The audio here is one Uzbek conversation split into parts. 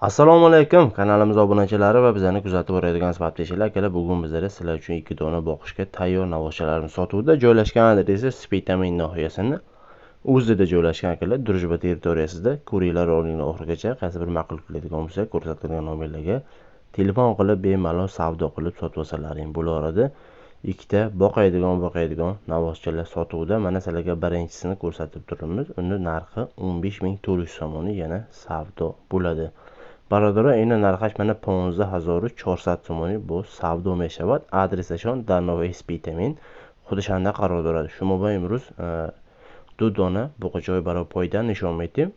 Assalomu alaykum, kanalimiz obunachilari va bizani kuzatib boradigan sifatdoshilar akalar, bugun bizlar sizlar uchun 2 dona boqishga tayyor navochalarimiz sotuvda. Joylashgan adresi Spitamin nahiyasini o'zida joylashgan akalar, Drujba territoriyasida. Ko'ringlar rolingni oxirigacha, qaysi bir ma'qul keladigan bo'lsa, ko'rsatilgan nomerlarga telefon qilib bemalol savdo qilib sotib olsalaring bo'lardi. Ikkita boqaydigan navochalar sotuvda. Mana sizlarga birinchisini ko'rsatib turibmiz. Uni narxi 15.400 so'm yana savdo bo'ladi. Barodaro این نرخش من 15400 تومانی با savdo میشود. آدرسشان در نوع اسپیتامین خودشان قرار دارد. شما با امروز 2 دانه بوقچه‌های برای پاییدن نشان میدیم.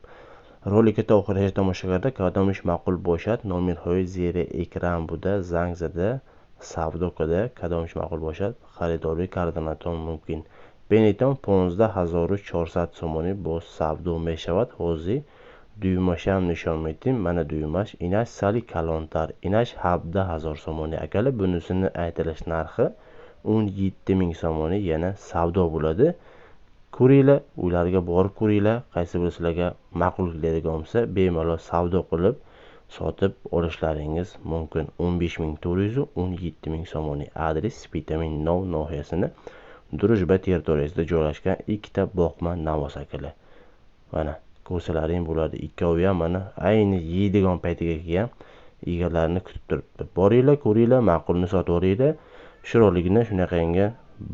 رولیک تا آخرش تماشا کرده که آدمش معقول باشد نامرهای زیر اکران بوده زنگ زده savdo کرده که آدمش معقول باشد خریداری کردنتان ممکن. بینیتان 15400 تومانی با savdo میشود. حاضی düymash ham nishon metim. Mana düymash inash sali kalontar. Inash 17000 so'moni. Akalar bunisini aytilish narxi 17000 so'moni yana savdo bo'ladi. Ko'ringlar, ularga borib ko'ringlar. Qaysi bir sizlarga ma'qul keladigan bo'lsa, bemalol savdo qilib sotib olishlaringiz mumkin. 15400 17000 so'moni. Adres Spitamin nahiyasini Drujba territoriyasida joylashgan ikkita boqma navos akalar. Mana ko'rsalaring bo'ladi. Ikkovi ham mana ayni yeydigan paytiga kelgan egalarni kutib turibdi. Boringlar, ko'ringlar, ma'qulni sotib olinglar. Chiroyligini shunaqangi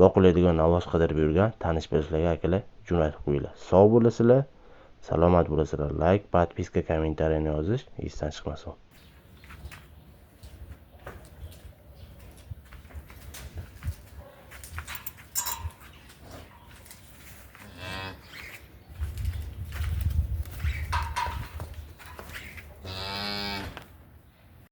boqiladigan navoz qidirib yurgan tanish bilsizlarga akalar jo'natib qo'yinglar. Sog' bo'lasizlar, salomat bo'lasizlar. Like, podpiska, kommentariyani yozish esdan chiqmasin.